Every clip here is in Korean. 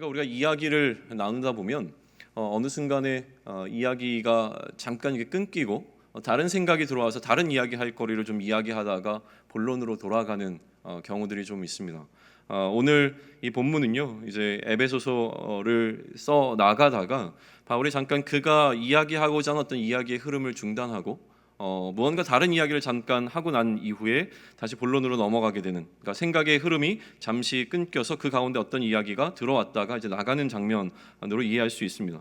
그러니까 우리가 이야기를 나누다 보면 어느 순간에 이야기가 잠깐 이게 끊기고 다른 생각이 들어와서 다른 이야기할 거리를 좀 이야기하다가 본론으로 돌아가는 경우들이 좀 있습니다. 오늘 이 본문은요, 이제 에베소서를 써 나가다가 바울이 잠깐 그가 이야기하고자 하는 어떤 이야기의 흐름을 중단하고 무언가 다른 이야기를 잠깐 하고 난 이후에 다시 본론으로 넘어가게 되는, 그러니까 생각의 흐름이 잠시 끊겨서 그 가운데 어떤 이야기가 들어왔다가 이제 나가는 장면으로 이해할 수 있습니다.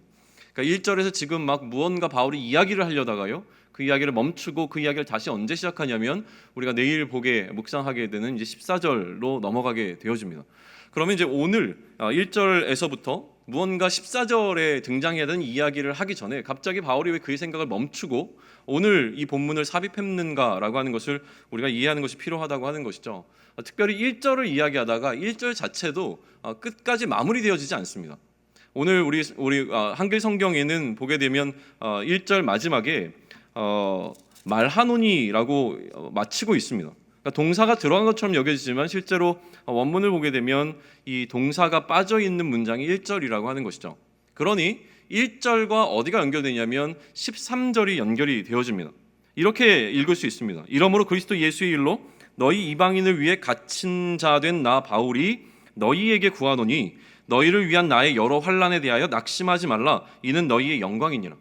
그러니까 1절에서 지금 막 무언가 바울이 이야기를 하려다가요, 그 이야기를 멈추고 그 이야기를 다시 언제 시작하냐면 우리가 내일 보게 묵상하게 되는 이제 14절로 넘어가게 되어집니다. 그러면 이제 오늘 1절에서부터 무언가 14절에 등장해야 되는 이야기를 하기 전에 갑자기 바울이 왜 그의 생각을 멈추고 오늘 이 본문을 삽입했는가라고 하는 것을 우리가 이해하는 것이 필요하다고 하는 것이죠. 특별히 1절을 이야기하다가 1절 자체도 끝까지 마무리되어지지 않습니다. 오늘 우리 한글 성경에는 보게 되면 1절 마지막에 말하노니라고 마치고 있습니다. 그러니까 동사가 들어간 것처럼 여겨지지만 실제로 원문을 보게 되면 이 동사가 빠져 있는 문장이 1절이라고 하는 것이죠. 그러니 1절과 어디가 연결되냐면 13절이 연결이 되어집니다. 이렇게 읽을 수 있습니다. 이러므로 그리스도 예수의 일로 너희 이방인을 위해 갇힌 자 된 나 바울이 너희에게 구하노니 너희를 위한 나의 여러 환난에 대하여 낙심하지 말라. 이는 너희의 영광이니라.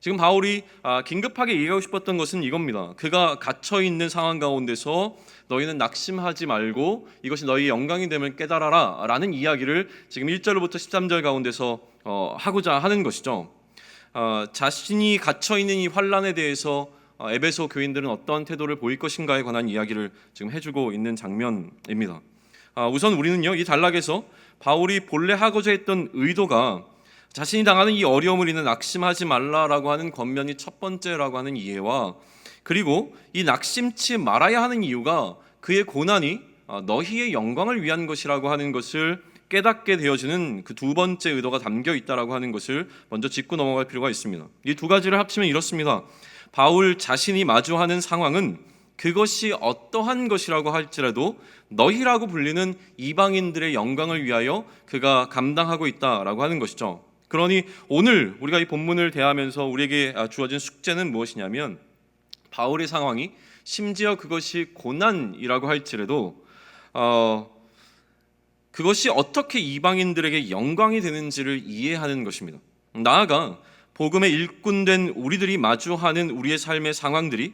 지금 바울이 긴급하게 얘기하고 싶었던 것은 이겁니다. 그가 갇혀있는 상황 가운데서 너희는 낙심하지 말고 이것이 너희의 영광이 됨을 깨달아라 라는 이야기를 지금 1절부터 13절 가운데서 하고자 하는 것이죠. 자신이 갇혀있는 이 환난에 대해서 에베소 교인들은 어떤 태도를 보일 것인가에 관한 이야기를 지금 해주고 있는 장면입니다. 우선 우리는요, 이 단락에서 바울이 본래 하고자 했던 의도가 자신이 당하는 이 어려움을 인해 낙심하지 말라라고 하는 권면이 첫 번째라고 하는 이해와, 그리고 이 낙심치 말아야 하는 이유가 그의 고난이 너희의 영광을 위한 것이라고 하는 것을 깨닫게 되어지는 그 두 번째 의도가 담겨 있다라고 하는 것을 먼저 짚고 넘어갈 필요가 있습니다. 이 두 가지를 합치면 이렇습니다. 바울 자신이 마주하는 상황은 그것이 어떠한 것이라고 할지라도 너희라고 불리는 이방인들의 영광을 위하여 그가 감당하고 있다라고 하는 것이죠. 그러니 오늘 우리가 이 본문을 대하면서 우리에게 주어진 숙제는 무엇이냐면, 바울의 상황이 심지어 그것이 고난이라고 할지라도 그것이 어떻게 이방인들에게 영광이 되는지를 이해하는 것입니다. 나아가 복음의 일꾼된 우리들이 마주하는 우리의 삶의 상황들이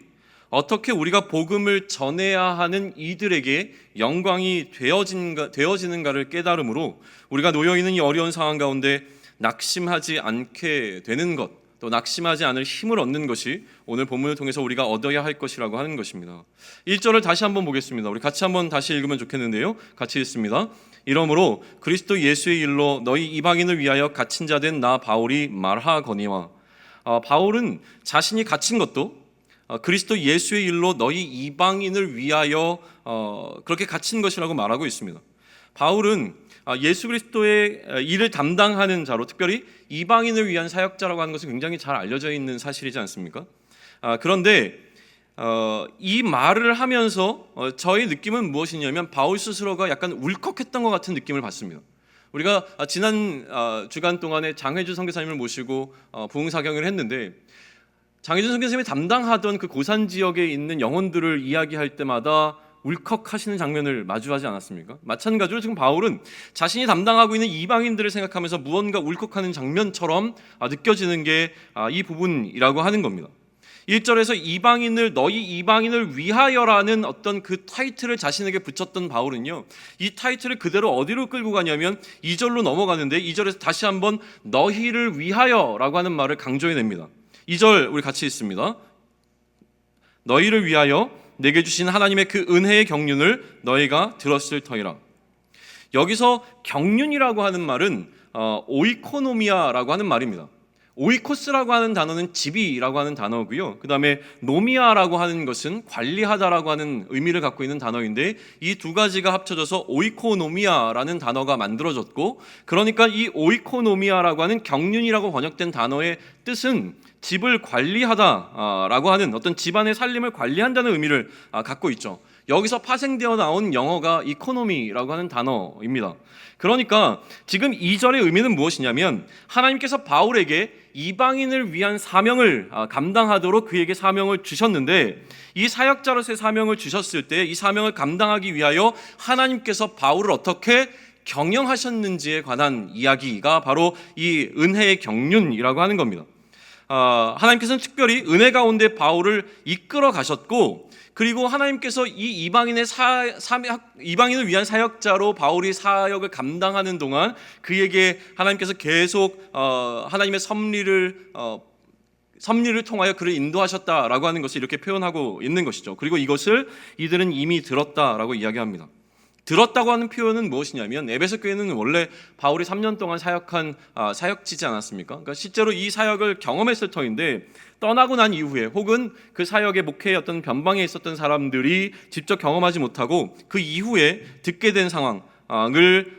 어떻게 우리가 복음을 전해야 하는 이들에게 영광이 되어지는가를 깨달음으로 우리가 놓여있는 이 어려운 상황 가운데 낙심하지 않게 되는 것, 또 낙심하지 않을 힘을 얻는 것이 오늘 본문을 통해서 우리가 얻어야 할 것이라고 하는 것입니다. 1절을 다시 한번 보겠습니다. 우리 같이 한번 다시 읽으면 좋겠는데요. 같이 읽습니다. 이러므로 그리스도 예수의 일로 너희 이방인을 위하여 갇힌 자 된 나 바울이 말하거니와. 바울은 자신이 갇힌 것도 그리스도 예수의 일로 너희 이방인을 위하여 그렇게 갇힌 것이라고 말하고 있습니다. 바울은 예수 그리스도의 일을 담당하는 자로, 특별히 이방인을 위한 사역자라고 하는 것은 굉장히 잘 알려져 있는 사실이지 않습니까? 그런데 이 말을 하면서 저의 느낌은 무엇이냐면 바울 스스로가 약간 울컥했던 것 같은 느낌을 받습니다. 우리가 지난 주간 동안에 장혜주 선교사님을 모시고 부흥사경을 했는데, 장혜준 선교사님이 담당하던 그 고산 지역에 있는 영혼들을 이야기할 때마다 울컥하시는 장면을 마주하지 않았습니까? 마찬가지로 지금 바울은 자신이 담당하고 있는 이방인들을 생각하면서 무언가 울컥하는 장면처럼 느껴지는 게 이 부분이라고 하는 겁니다. 1절에서 너희 이방인을 위하여라는 어떤 그 타이틀을 자신에게 붙였던 바울은요, 이 타이틀을 그대로 어디로 끌고 가냐면 2절로 넘어가는데, 2절에서 다시 한번 너희를 위하여라고 하는 말을 강조해냅니다. 2절 우리 같이 읽습니다. 너희를 위하여 내게 주신 하나님의 그 은혜의 경륜을 너희가 들었을 터이라. 여기서 경륜이라고 하는 말은 오이코노미아라고 하는 말입니다. 오이코스라고 하는 단어는 집이라고 하는 단어고요. 그 다음에 노미아라고 하는 것은 관리하다라고 하는 의미를 갖고 있는 단어인데, 이 두 가지가 합쳐져서 오이코노미아라는 단어가 만들어졌고, 그러니까 이 오이코노미아라고 하는 경륜이라고 번역된 단어의 뜻은 집을 관리하다라고 하는, 어떤 집안의 살림을 관리한다는 의미를 갖고 있죠. 여기서 파생되어 나온 영어가 이코노미라고 하는 단어입니다. 그러니까 지금 2절의 의미는 무엇이냐면 하나님께서 바울에게 이방인을 위한 사명을 감당하도록 그에게 사명을 주셨는데, 이 사역자로서의 사명을 주셨을 때 이 사명을 감당하기 위하여 하나님께서 바울을 어떻게 경영하셨는지에 관한 이야기가 바로 이 은혜의 경륜이라고 하는 겁니다. 하나님께서는 특별히 은혜 가운데 바울을 이끌어 가셨고, 그리고 하나님께서 이 이방인을 위한 사역자로 바울이 사역을 감당하는 동안 그에게 하나님께서 계속 하나님의 섭리를 통하여 그를 인도하셨다라고 하는 것을 이렇게 표현하고 있는 것이죠. 그리고 이것을 이들은 이미 들었다라고 이야기합니다. 들었다고 하는 표현은 무엇이냐면, 에베소 교회는 원래 바울이 3년 동안 사역한 사역지지 않았습니까? 그러니까 실제로 이 사역을 경험했을 터인데, 떠나고 난 이후에 혹은 그 사역의 목회의 어떤 변방에 있었던 사람들이 직접 경험하지 못하고 그 이후에 듣게 된 상황을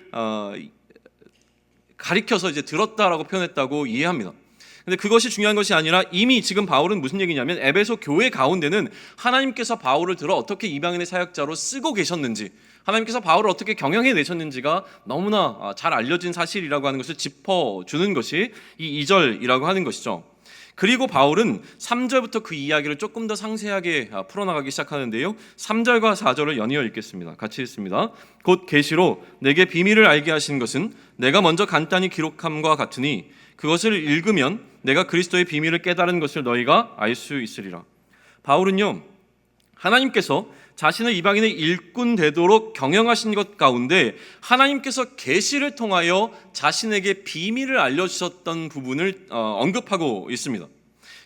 가리켜서 이제 들었다라고 표현했다고 이해합니다. 근데 그것이 중요한 것이 아니라, 이미 지금 바울은 무슨 얘기냐면 에베소 교회 가운데는 하나님께서 바울을 들어 어떻게 이방인의 사역자로 쓰고 계셨는지, 하나님께서 바울을 어떻게 경영해 내셨는지가 너무나 잘 알려진 사실이라고 하는 것을 짚어주는 것이 이 2절이라고 하는 것이죠. 그리고 바울은 3절부터 그 이야기를 조금 더 상세하게 풀어나가기 시작하는데요, 3절과 4절을 연이어 읽겠습니다. 같이 읽습니다. 곧 계시로 내게 비밀을 알게 하신 것은 내가 먼저 간단히 기록함과 같으니 그것을 읽으면 내가 그리스도의 비밀을 깨달은 것을 너희가 알 수 있으리라. 바울은요, 하나님께서 자신을 이방인의 일꾼 되도록 경영하신 것 가운데 하나님께서 계시를 통하여 자신에게 비밀을 알려주셨던 부분을 언급하고 있습니다.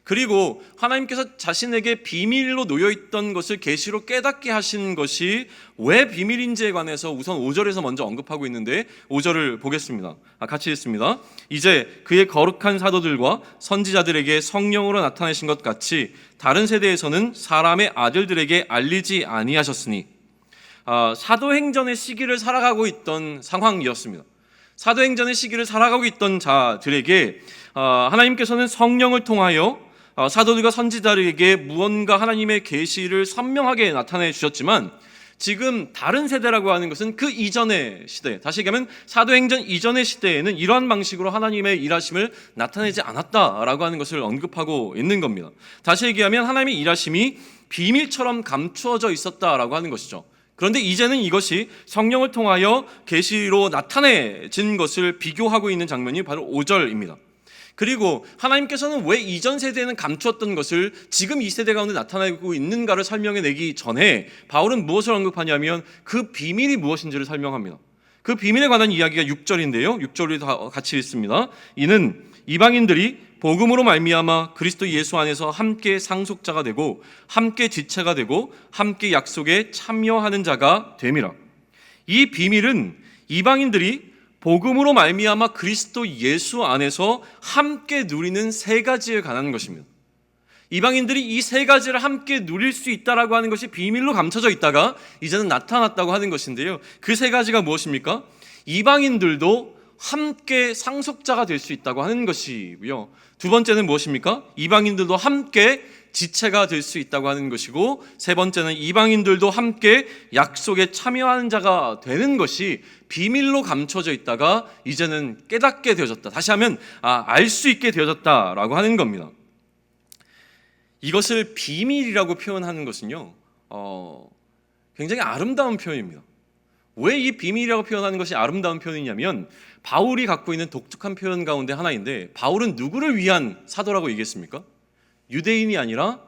그리고 하나님께서 자신에게 비밀로 놓여있던 것을 계시로 깨닫게 하신 것이 왜 비밀인지에 관해서 우선 5절에서 먼저 언급하고 있는데, 5절을 보겠습니다. 같이 읽습니다. 이제 그의 거룩한 사도들과 선지자들에게 성령으로 나타내신 것 같이 다른 세대에서는 사람의 아들들에게 알리지 아니하셨으니, 사도행전의 시기를 살아가고 있던 상황이었습니다. 사도행전의 시기를 살아가고 있던 자들에게 하나님께서는 성령을 통하여 사도들과 선지자들에게 무언가 하나님의 계시를 선명하게 나타내 주셨지만, 지금 다른 세대라고 하는 것은 그 이전의 시대, 다시 얘기하면 사도행전 이전의 시대에는 이러한 방식으로 하나님의 일하심을 나타내지 않았다라고 하는 것을 언급하고 있는 겁니다. 다시 얘기하면 하나님의 일하심이 비밀처럼 감추어져 있었다라고 하는 것이죠. 그런데 이제는 이것이 성령을 통하여 계시로 나타내진 것을 비교하고 있는 장면이 바로 5절입니다. 그리고 하나님께서는 왜 이전 세대에는 감추었던 것을 지금 이 세대 가운데 나타내고 있는가를 설명해내기 전에 바울은 무엇을 언급하냐면 그 비밀이 무엇인지를 설명합니다. 그 비밀에 관한 이야기가 6절인데요, 6절을 같이 읽습니다. 이는 이방인들이 복음으로 말미암아 그리스도 예수 안에서 함께 상속자가 되고 함께 지체가 되고 함께 약속에 참여하는 자가 됨이라. 이 비밀은 이방인들이 복음으로 말미암아 그리스도 예수 안에서 함께 누리는 세 가지에 관한 것입니다. 이방인들이 이 세 가지를 함께 누릴 수 있다라고 하는 것이 비밀로 감춰져 있다가 이제는 나타났다고 하는 것인데요, 그 세 가지가 무엇입니까? 이방인들도 함께 상속자가 될 수 있다고 하는 것이고요, 두 번째는 무엇입니까? 이방인들도 함께 지체가 될 수 있다고 하는 것이고, 세 번째는 이방인들도 함께 약속에 참여하는 자가 되는 것이 비밀로 감춰져 있다가 이제는 깨닫게 되어졌다, 다시 하면 알 수 있게 되어졌다라고 하는 겁니다. 이것을 비밀이라고 표현하는 것은요, 굉장히 아름다운 표현입니다. 왜 이 비밀이라고 표현하는 것이 아름다운 표현이냐면, 바울이 갖고 있는 독특한 표현 가운데 하나인데, 바울은 누구를 위한 사도라고 얘기했습니까? 유대인이 아니라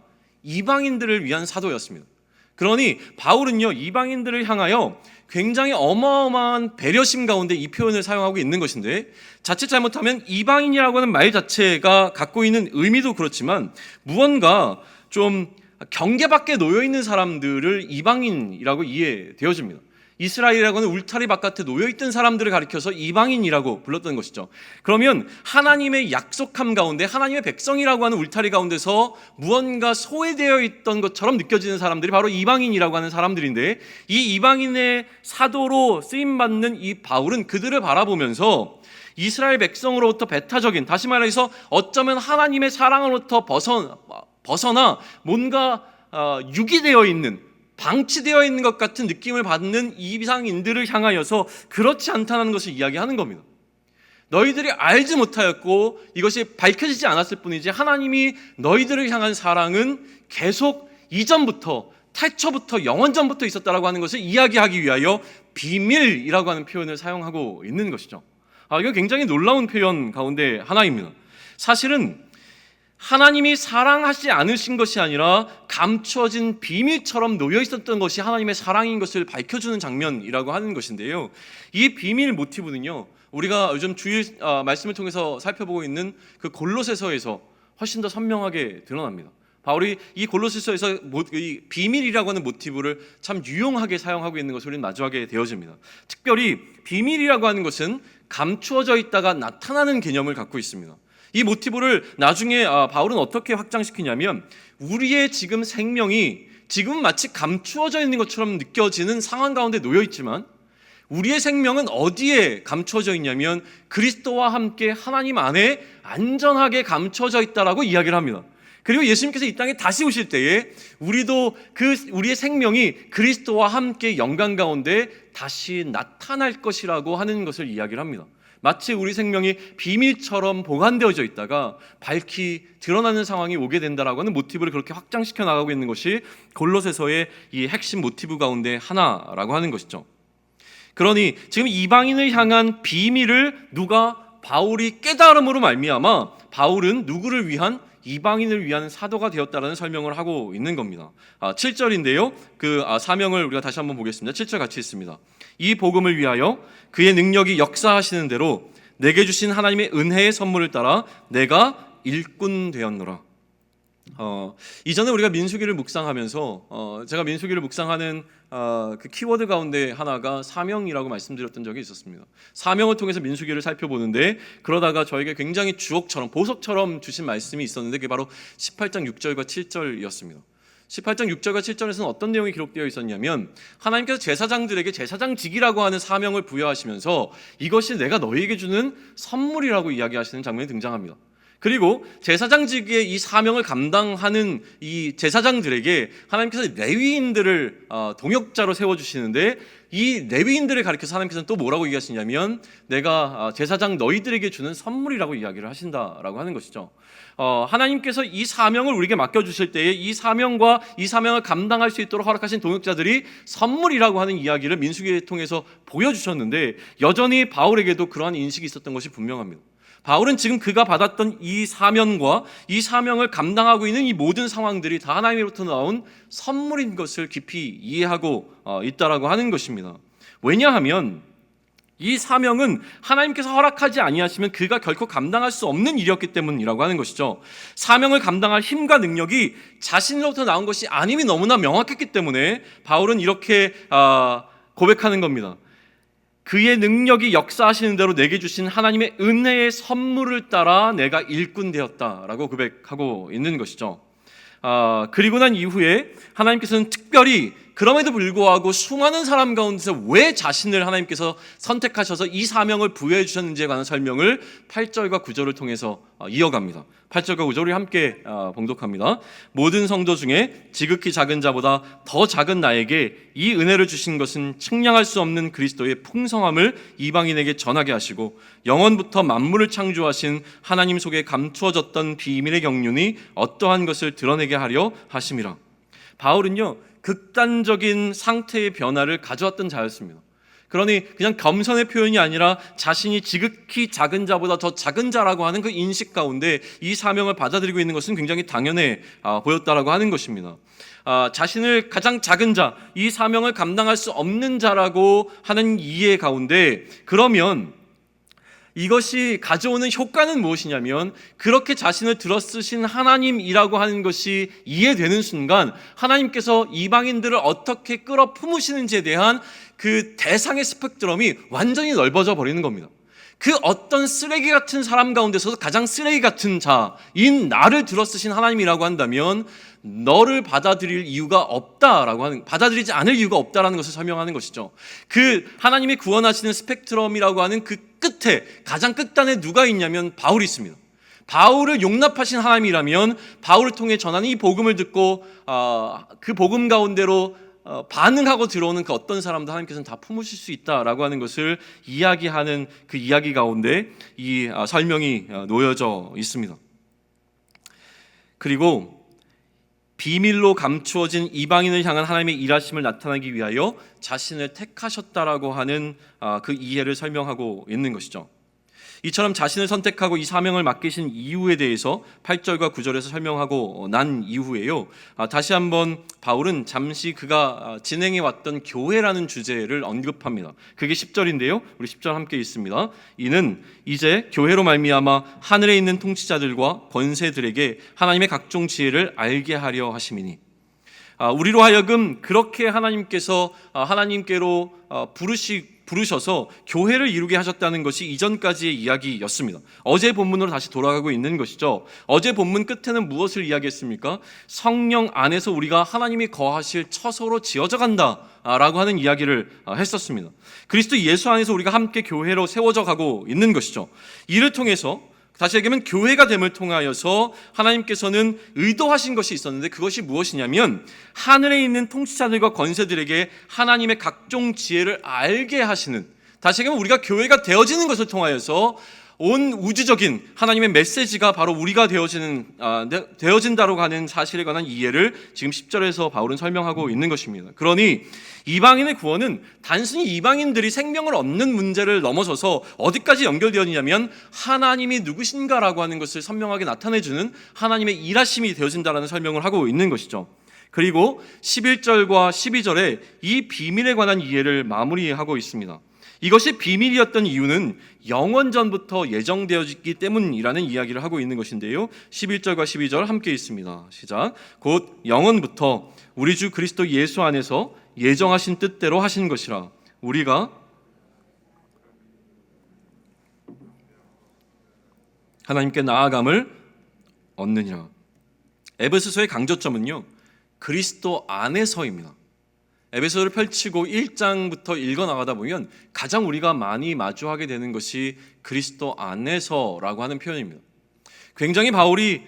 이방인들을 위한 사도였습니다. 그러니 바울은요, 이방인들을 향하여 굉장히 어마어마한 배려심 가운데 이 표현을 사용하고 있는 것인데, 자칫 잘못하면 이방인이라고 하는 말 자체가 갖고 있는 의미도 그렇지만 무언가 좀 경계 밖에 놓여 있는 사람들을 이방인이라고 이해되어집니다. 이스라엘이라고 하는 울타리 바깥에 놓여있던 사람들을 가리켜서 이방인이라고 불렀던 것이죠. 그러면 하나님의 약속함 가운데, 하나님의 백성이라고 하는 울타리 가운데서 무언가 소외되어 있던 것처럼 느껴지는 사람들이 바로 이방인이라고 하는 사람들인데, 이 이방인의 사도로 쓰임받는 이 바울은 그들을 바라보면서 이스라엘 백성으로부터 배타적인, 다시 말해서 어쩌면 하나님의 사랑으로부터 벗어나 뭔가 유기되어 있는, 방치되어 있는 것 같은 느낌을 받는 이방인들을 향하여서 그렇지 않다는 것을 이야기하는 겁니다. 너희들이 알지 못하였고 이것이 밝혀지지 않았을 뿐이지 하나님이 너희들을 향한 사랑은 계속 이전부터 태초부터 영원전부터 있었다라고 하는 것을 이야기하기 위하여 비밀이라고 하는 표현을 사용하고 있는 것이죠. 이거 굉장히 놀라운 표현 가운데 하나입니다. 사실은 하나님이 사랑하지 않으신 것이 아니라 감추어진 비밀처럼 놓여 있었던 것이 하나님의 사랑인 것을 밝혀주는 장면이라고 하는 것인데요. 이 비밀 모티브는요, 우리가 요즘 주일 말씀을 통해서 살펴보고 있는 그 골로새서에서 훨씬 더 선명하게 드러납니다. 바울이 이 골로새서에서 이 비밀이라고 하는 모티브를 참 유용하게 사용하고 있는 것을 우리는 마주하게 되어집니다. 특별히 비밀이라고 하는 것은 감추어져 있다가 나타나는 개념을 갖고 있습니다. 이 모티브를 나중에 바울은 어떻게 확장시키냐면, 우리의 지금 생명이 지금 마치 감추어져 있는 것처럼 느껴지는 상황 가운데 놓여 있지만 우리의 생명은 어디에 감추어져 있냐면 그리스도와 함께 하나님 안에 안전하게 감추어져 있다라고 이야기를 합니다. 그리고 예수님께서 이 땅에 다시 오실 때에 우리도 우리의 생명이 그리스도와 함께 영광 가운데 다시 나타날 것이라고 하는 것을 이야기를 합니다. 마치 우리 생명이 비밀처럼 보관되어져 있다가 밝히 드러나는 상황이 오게 된다라고 하는 모티브를 그렇게 확장시켜 나가고 있는 것이 골로새서의 이 핵심 모티브 가운데 하나라고 하는 것이죠. 그러니 지금 이방인을 향한 비밀을 바울이 깨달음으로 말미암아 바울은 누구를 위한? 이방인을 위한 사도가 되었다라는 설명을 하고 있는 겁니다. 7절인데요. 그 사명을 우리가 다시 한번 보겠습니다. 7절 같이 읽습니다. 이 복음을 위하여 그의 능력이 역사하시는 대로 내게 주신 하나님의 은혜의 선물을 따라 내가 일꾼 되었노라. 이전에 우리가 민수기를 묵상하면서 제가 민수기를 묵상하는 그 키워드 가운데 하나가 사명이라고 말씀드렸던 적이 있었습니다. 사명을 통해서 민수기를 살펴보는데 그러다가 저에게 굉장히 주옥처럼 보석처럼 주신 말씀이 있었는데 그게 바로 18장 6절과 7절이었습니다. 18장 6절과 7절에서는 어떤 내용이 기록되어 있었냐면 하나님께서 제사장들에게 제사장직이라고 하는 사명을 부여하시면서 이것이 내가 너희에게 주는 선물이라고 이야기하시는 장면이 등장합니다. 그리고 제사장직의 이 사명을 감당하는 이 제사장들에게 하나님께서 레위인들을 동역자로 세워주시는데 이 레위인들을 가리켜서 하나님께서는 또 뭐라고 얘기하시냐면 내가 제사장 너희들에게 주는 선물이라고 이야기를 하신다라고 하는 것이죠. 하나님께서 이 사명을 우리에게 맡겨주실 때에 이 사명과 이 사명을 감당할 수 있도록 허락하신 동역자들이 선물이라고 하는 이야기를 민수기를 통해서 보여주셨는데 여전히 바울에게도 그러한 인식이 있었던 것이 분명합니다. 바울은 지금 그가 받았던 이 사명과 이 사명을 감당하고 있는 이 모든 상황들이 다 하나님으로부터 나온 선물인 것을 깊이 이해하고 있다라고 하는 것입니다. 왜냐하면 이 사명은 하나님께서 허락하지 아니하시면 그가 결코 감당할 수 없는 일이었기 때문이라고 하는 것이죠. 사명을 감당할 힘과 능력이 자신으로부터 나온 것이 아님이 너무나 명확했기 때문에 바울은 이렇게 고백하는 겁니다. 그의 능력이 역사하시는 대로 내게 주신 하나님의 은혜의 선물을 따라 내가 일꾼 되었다라고 고백하고 있는 것이죠. 그리고 난 이후에 하나님께서는 특별히 그럼에도 불구하고 수많은 사람 가운데서 왜 자신을 하나님께서 선택하셔서 이 사명을 부여해 주셨는지에 관한 설명을 8절과 9절을 통해서 이어갑니다. 8절과 9절을 함께 봉독합니다. 모든 성도 중에 지극히 작은 자보다 더 작은 나에게 이 은혜를 주신 것은 측량할 수 없는 그리스도의 풍성함을 이방인에게 전하게 하시고 영원부터 만물을 창조하신 하나님 속에 감추어졌던 비밀의 경륜이 어떠한 것을 드러내게 하려 하심이라. 바울은요 극단적인 상태의 변화를 가져왔던 자였습니다. 그러니 그냥 겸손의 표현이 아니라 자신이 지극히 작은 자보다 더 작은 자라고 하는 그 인식 가운데 이 사명을 받아들이고 있는 것은 굉장히 당연해 보였다라고 하는 것입니다. 자신을 가장 작은 자, 이 사명을 감당할 수 없는 자라고 하는 이해 가운데 그러면 이것이 가져오는 효과는 무엇이냐면 그렇게 자신을 들어쓰신 하나님이라고 하는 것이 이해되는 순간 하나님께서 이방인들을 어떻게 끌어 품으시는지에 대한 그 대상의 스펙트럼이 완전히 넓어져 버리는 겁니다. 그 어떤 쓰레기 같은 사람 가운데서도 가장 쓰레기 같은 자인 나를 들어쓰신 하나님이라고 한다면 너를 받아들일 이유가 없다라고 하는, 받아들이지 않을 이유가 없다라는 것을 설명하는 것이죠. 그 하나님이 구원하시는 스펙트럼이라고 하는 그 끝에 가장 끝단에 누가 있냐면 바울이 있습니다. 바울을 용납하신 하나님이라면 바울을 통해 전하는 이 복음을 듣고 그 복음 가운데로 반응하고 들어오는 그 어떤 사람도 하나님께서는 다 품으실 수 있다라고 하는 것을 이야기하는 그 이야기 가운데 이 설명이 놓여져 있습니다. 그리고 비밀로 감추어진 이방인을 향한 하나님의 일하심을 나타내기 위하여 자신을 택하셨다라고 하는 그 이해를 설명하고 있는 것이죠. 이처럼 자신을 선택하고 이 사명을 맡기신 이유에 대해서 8절과 9절에서 설명하고 난 이후에요, 다시 한번 바울은 잠시 그가 진행해왔던 교회라는 주제를 언급합니다. 그게 10절인데요, 우리 10절 함께 읽습니다. 이는 이제 교회로 말미암아 하늘에 있는 통치자들과 권세들에게 하나님의 각종 지혜를 알게 하려 하심이니, 우리로 하여금 그렇게 하나님께서 하나님께로 부르셔서 교회를 이루게 하셨다는 것이 이전까지의 이야기였습니다. 어제 본문으로 다시 돌아가고 있는 것이죠. 어제 본문 끝에는 무엇을 이야기했습니까? 성령 안에서 우리가 하나님이 거하실 처소로 지어져 간다라고 하는 이야기를 했었습니다. 그리스도 예수 안에서 우리가 함께 교회로 세워져 가고 있는 것이죠. 이를 통해서 다시 얘기하면 교회가 됨을 통하여서 하나님께서는 의도하신 것이 있었는데, 그것이 무엇이냐면 하늘에 있는 통치자들과 권세들에게 하나님의 각종 지혜를 알게 하시는, 다시 얘기하면 우리가 교회가 되어지는 것을 통하여서 온 우주적인 하나님의 메시지가 바로 우리가 되어진다고 하는 사실에 관한 이해를 지금 10절에서 바울은 설명하고 있는 것입니다. 그러니 이방인의 구원은 단순히 이방인들이 생명을 얻는 문제를 넘어서서 어디까지 연결되었냐면 하나님이 누구신가라고 하는 것을 선명하게 나타내주는 하나님의 일하심이 되어진다라는 설명을 하고 있는 것이죠. 그리고 11절과 12절에 이 비밀에 관한 이해를 마무리하고 있습니다. 이것이 비밀이었던 이유는 영원전부터 예정되어졌기 때문이라는 이야기를 하고 있는 것인데요, 11절과 12절 함께 있습니다. 시작. 곧 영원부터 우리 주 그리스도 예수 안에서 예정하신 뜻대로 하신 것이라 우리가 하나님께 나아감을 얻느니라. 에베소서의 강조점은요, 그리스도 안에서입니다. 에베소를 펼치고 1장부터 읽어나가다 보면 가장 우리가 많이 마주하게 되는 것이 그리스도 안에서라고 하는 표현입니다. 굉장히 바울이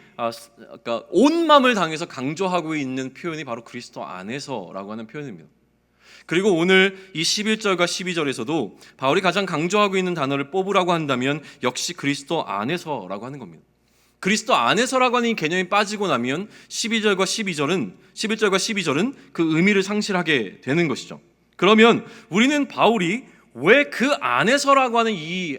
온 마음을 당해서 강조하고 있는 표현이 바로 그리스도 안에서라고 하는 표현입니다. 그리고 오늘 이 11절과 12절에서도 바울이 가장 강조하고 있는 단어를 뽑으라고 한다면 역시 그리스도 안에서라고 하는 겁니다. 그리스도 안에서라고 하는 이 개념이 빠지고 나면 11절과 12절은 그 의미를 상실하게 되는 것이죠. 그러면 우리는 바울이 왜 그 안에서라고 하는 이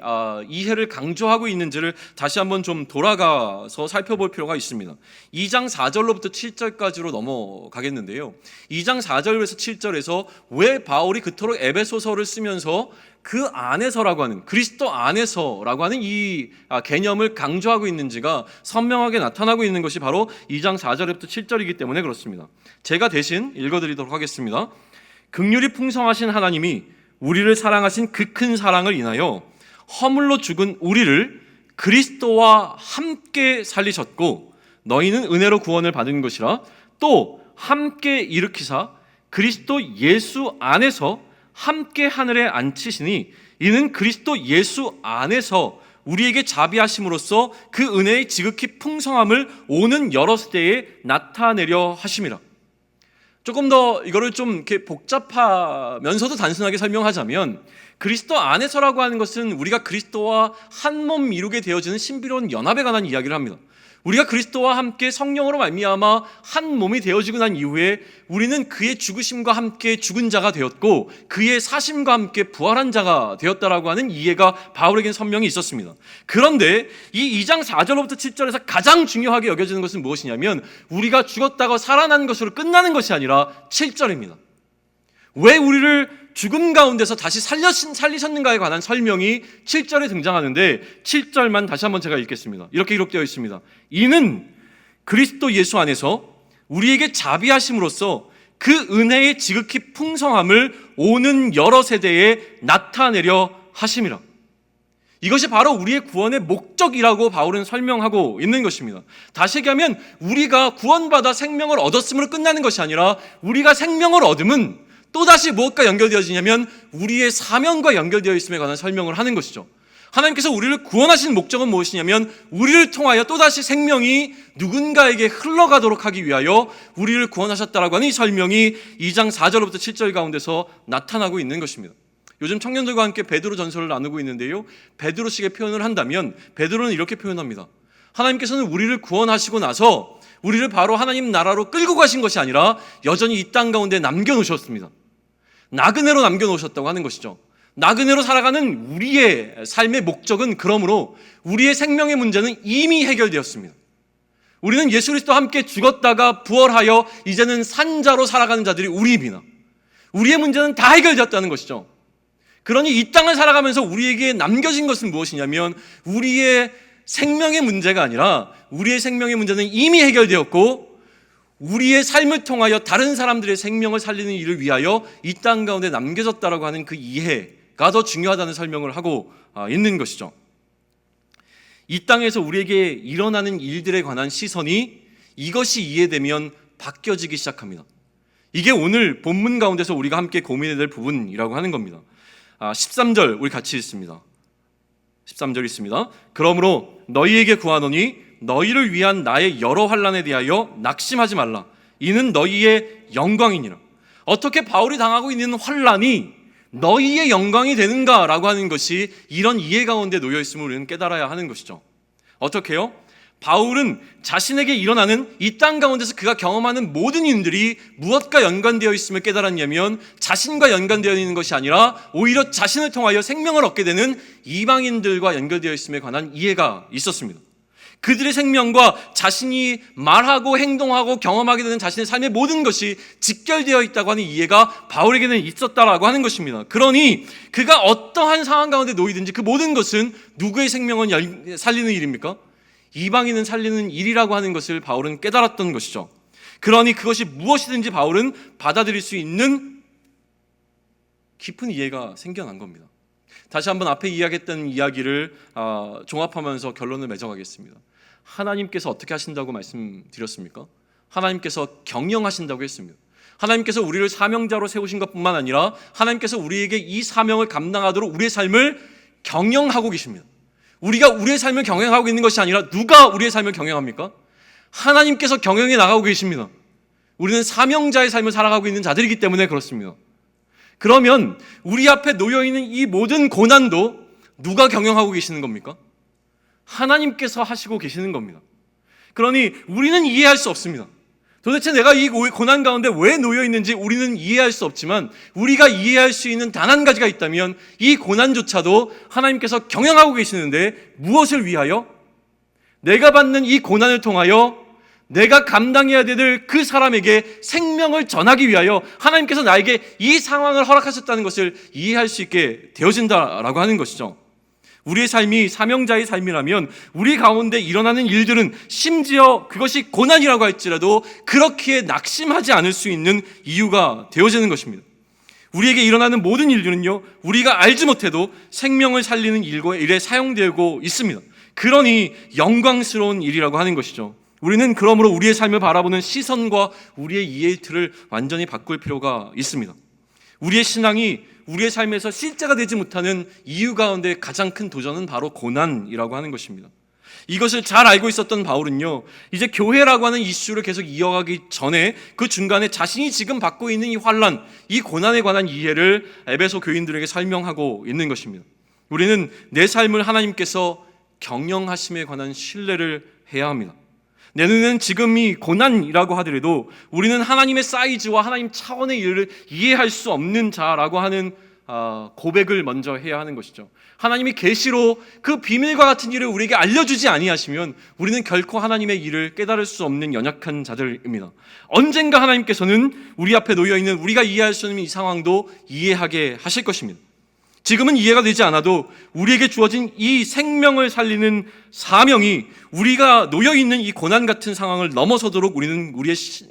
이해를 강조하고 있는지를 다시 한번 좀 돌아가서 살펴볼 필요가 있습니다. 2장 4절로부터 7절까지로 넘어가겠는데요, 2장 4절에서 7절에서 왜 바울이 그토록 에베소서를 쓰면서 그 안에서라고 하는, 그리스도 안에서라고 하는 이 개념을 강조하고 있는지가 선명하게 나타나고 있는 것이 바로 2장 4절부터 7절이기 때문에 그렇습니다. 제가 대신 읽어드리도록 하겠습니다. 긍휼이 풍성하신 하나님이 우리를 사랑하신 그 큰 사랑을 인하여 허물로 죽은 우리를 그리스도와 함께 살리셨고 너희는 은혜로 구원을 받은 것이라 또 함께 일으키사 그리스도 예수 안에서 함께 하늘에 앉히시니 이는 그리스도 예수 안에서 우리에게 자비하심으로써 그 은혜의 지극히 풍성함을 오는 여러 세대에 나타내려 하심이라. 조금 더 이거를 좀 이렇게 복잡하면서도 단순하게 설명하자면, 그리스도 안에서라고 하는 것은 우리가 그리스도와 한 몸 이루게 되어지는 신비로운 연합에 관한 이야기를 합니다. 우리가 그리스도와 함께 성령으로 말미암아 한 몸이 되어지고 난 이후에 우리는 그의 죽으심과 함께 죽은 자가 되었고 그의 사심과 함께 부활한 자가 되었다라고 하는 이해가 바울에겐 선명히 있었습니다. 그런데 이 2장 4절로부터 7절에서 가장 중요하게 여겨지는 것은 무엇이냐면 우리가 죽었다가 살아난 것으로 끝나는 것이 아니라 7절입니다. 왜 우리를 죽음 가운데서 다시 살리셨는가에 관한 설명이 7절에 등장하는데 7절만 다시 한번 제가 읽겠습니다. 이렇게 기록되어 있습니다. 이는 그리스도 예수 안에서 우리에게 자비하심으로써 그 은혜의 지극히 풍성함을 오는 여러 세대에 나타내려 하심이라. 이것이 바로 우리의 구원의 목적이라고 바울은 설명하고 있는 것입니다. 다시 얘기하면 우리가 구원받아 생명을 얻었음으로 끝나는 것이 아니라 우리가 생명을 얻음은 또다시 무엇과 연결되어지냐면 우리의 사명과 연결되어 있음에 관한 설명을 하는 것이죠. 하나님께서 우리를 구원하신 목적은 무엇이냐면 우리를 통하여 또다시 생명이 누군가에게 흘러가도록 하기 위하여 우리를 구원하셨다라고 하는 이 설명이 2장 4절부터 7절 가운데서 나타나고 있는 것입니다. 요즘 청년들과 함께 베드로 전설을 나누고 있는데요, 베드로식의 표현을 한다면 베드로는 이렇게 표현합니다. 하나님께서는 우리를 구원하시고 나서 우리를 바로 하나님 나라로 끌고 가신 것이 아니라 여전히 이 땅 가운데 남겨놓으셨습니다. 나그네로 남겨놓으셨다고 하는 것이죠. 나그네로 살아가는 우리의 삶의 목적은 그러므로 우리의 생명의 문제는 이미 해결되었습니다. 우리는 예수 그리스도와 함께 죽었다가 부활하여 이제는 산자로 살아가는 자들이 우리입니다. 우리의 문제는 다 해결되었다는 것이죠. 그러니 이 땅을 살아가면서 우리에게 남겨진 것은 무엇이냐면 우리의 생명의 문제가 아니라 우리의 생명의 문제는 이미 해결되었고 우리의 삶을 통하여 다른 사람들의 생명을 살리는 일을 위하여 이 땅 가운데 남겨졌다라고 하는 그 이해가 더 중요하다는 설명을 하고 있는 것이죠. 이 땅에서 우리에게 일어나는 일들에 관한 시선이 이것이 이해되면 바뀌어지기 시작합니다. 이게 오늘 본문 가운데서 우리가 함께 고민해야 될 부분이라고 하는 겁니다. 13절 우리 같이 읽습니다. 13절 있습니다. 그러므로 너희에게 구하노니 너희를 위한 나의 여러 환난에 대하여 낙심하지 말라. 이는 너희의 영광이니라. 어떻게 바울이 당하고 있는 환난이 너희의 영광이 되는가라고 하는 것이 이런 이해 가운데 놓여 있음을 우리는 깨달아야 하는 것이죠. 어떻게요? 바울은 자신에게 일어나는 이 땅 가운데서 그가 경험하는 모든 일들이 무엇과 연관되어 있음을 깨달았냐면 자신과 연관되어 있는 것이 아니라 오히려 자신을 통하여 생명을 얻게 되는 이방인들과 연결되어 있음에 관한 이해가 있었습니다. 그들의 생명과 자신이 말하고 행동하고 경험하게 되는 자신의 삶의 모든 것이 직결되어 있다고 하는 이해가 바울에게는 있었다라고 하는 것입니다. 그러니 그가 어떠한 상황 가운데 놓이든지 그 모든 것은 누구의 생명을 살리는 일입니까? 이방인은 살리는 일이라고 하는 것을 바울은 깨달았던 것이죠. 그러니 그것이 무엇이든지 바울은 받아들일 수 있는 깊은 이해가 생겨난 겁니다. 다시 한번 앞에 이야기했던 이야기를 종합하면서 결론을 맺어가겠습니다. 하나님께서 어떻게 하신다고 말씀드렸습니까? 하나님께서 경영하신다고 했습니다. 하나님께서 우리를 사명자로 세우신 것뿐만 아니라 하나님께서 우리에게 이 사명을 감당하도록 우리의 삶을 경영하고 계십니다. 우리가 우리의 삶을 경영하고 있는 것이 아니라 누가 우리의 삶을 경영합니까? 하나님께서 경영해 나가고 계십니다. 우리는 사명자의 삶을 살아가고 있는 자들이기 때문에 그렇습니다. 그러면 우리 앞에 놓여있는 이 모든 고난도 누가 경영하고 계시는 겁니까? 하나님께서 하시고 계시는 겁니다. 그러니 우리는 이해할 수 없습니다. 도대체 내가 이 고난 가운데 왜 놓여있는지 우리는 이해할 수 없지만 우리가 이해할 수 있는 단 한 가지가 있다면 이 고난조차도 하나님께서 경영하고 계시는데 무엇을 위하여? 내가 받는 이 고난을 통하여 내가 감당해야 될 그 사람에게 생명을 전하기 위하여 하나님께서 나에게 이 상황을 허락하셨다는 것을 이해할 수 있게 되어진다라고 하는 것이죠. 우리의 삶이 사명자의 삶이라면 우리 가운데 일어나는 일들은 심지어 그것이 고난이라고 할지라도 그렇게 낙심하지 않을 수 있는 이유가 되어지는 것입니다. 우리에게 일어나는 모든 일들은요, 우리가 알지 못해도 생명을 살리는 일에 사용되고 있습니다. 그러니 영광스러운 일이라고 하는 것이죠. 우리는 그러므로 우리의 삶을 바라보는 시선과 우리의 이해의 틀을 완전히 바꿀 필요가 있습니다. 우리의 신앙이 우리의 삶에서 실제가 되지 못하는 이유 가운데 가장 큰 도전은 바로 고난이라고 하는 것입니다. 이것을 잘 알고 있었던 바울은요, 이제 교회라고 하는 이슈를 계속 이어가기 전에 그 중간에 자신이 지금 받고 있는 이 환난, 이 고난에 관한 이해를 에베소 교인들에게 설명하고 있는 것입니다. 우리는 내 삶을 하나님께서 경영하심에 관한 신뢰를 해야 합니다. 내 눈에는 지금이 고난이라고 하더라도 우리는 하나님의 사이즈와 하나님 차원의 일을 이해할 수 없는 자라고 하는 고백을 먼저 해야 하는 것이죠. 하나님이 계시로 그 비밀과 같은 일을 우리에게 알려주지 아니하시면 우리는 결코 하나님의 일을 깨달을 수 없는 연약한 자들입니다. 언젠가 하나님께서는 우리 앞에 놓여있는 우리가 이해할 수 없는 이 상황도 이해하게 하실 것입니다. 지금은 이해가 되지 않아도 우리에게 주어진 이 생명을 살리는 사명이 우리가 놓여있는 이 고난 같은 상황을 넘어서도록 우리는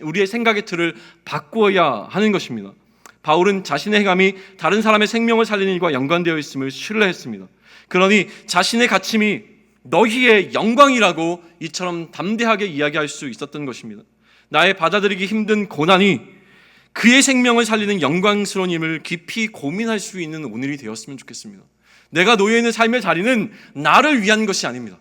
우리의 생각의 틀을 바꾸어야 하는 것입니다. 바울은 자신의 행함이 다른 사람의 생명을 살리는 일과 연관되어 있음을 신뢰했습니다. 그러니 자신의 가침이 너희의 영광이라고 이처럼 담대하게 이야기할 수 있었던 것입니다. 나의 받아들이기 힘든 고난이 그의 생명을 살리는 영광스러운 힘을 깊이 고민할 수 있는 오늘이 되었으면 좋겠습니다. 내가 놓여 있는 삶의 자리는 나를 위한 것이 아닙니다.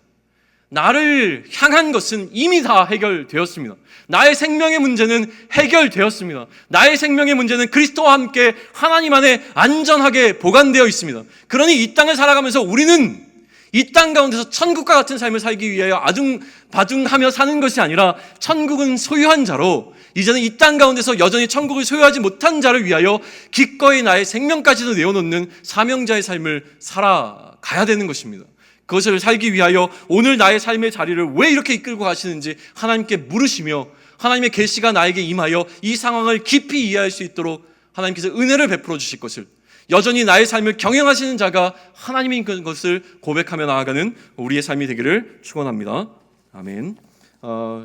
나를 향한 것은 이미 다 해결되었습니다. 나의 생명의 문제는 해결되었습니다. 나의 생명의 문제는 그리스도와 함께 하나님 안에 안전하게 보관되어 있습니다. 그러니 이 땅을 살아가면서 우리는 이 땅 가운데서 천국과 같은 삶을 살기 위하여 아둥바둥하며 사는 것이 아니라 천국은 소유한 자로 이제는 이 땅 가운데서 여전히 천국을 소유하지 못한 자를 위하여 기꺼이 나의 생명까지도 내어놓는 사명자의 삶을 살아가야 되는 것입니다. 그것을 살기 위하여 오늘 나의 삶의 자리를 왜 이렇게 이끌고 가시는지 하나님께 물으시며 하나님의 계시가 나에게 임하여 이 상황을 깊이 이해할 수 있도록 하나님께서 은혜를 베풀어 주실 것을, 여전히 나의 삶을 경영하시는 자가 하나님인 것을 고백하며 나아가는 우리의 삶이 되기를 축원합니다. 아멘.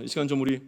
이 시간 좀 우리